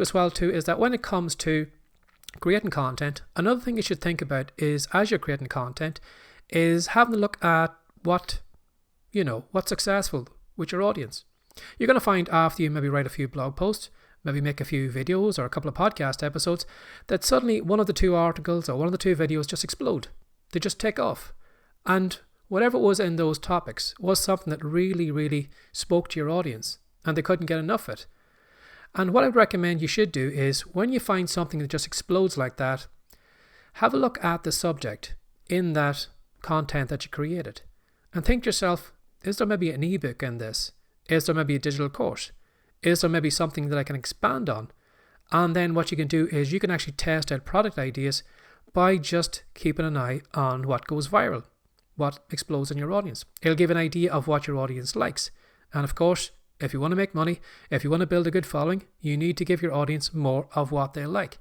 as well too is that when it comes to creating content, another thing you should think about is, as you're creating content, is having a look at what's successful with your audience. You're going to find after you maybe write a few blog posts, maybe make a few videos or a couple of podcast episodes, that suddenly one of the two articles or one of the two videos just explode. They just take off. And whatever was in those topics was something that really, really spoke to your audience and they couldn't get enough of it. And what I'd recommend you should do is, when you find something that just explodes like that, have a look at the subject in that content that you created and think to yourself, is there maybe an ebook in this? Is there maybe a digital course? Is there maybe something that I can expand on? And then what you can do is you can actually test out product ideas by just keeping an eye on what goes viral, what explodes in your audience. It'll give an idea of what your audience likes. And of course, if you want to make money, if you want to build a good following, you need to give your audience more of what they like.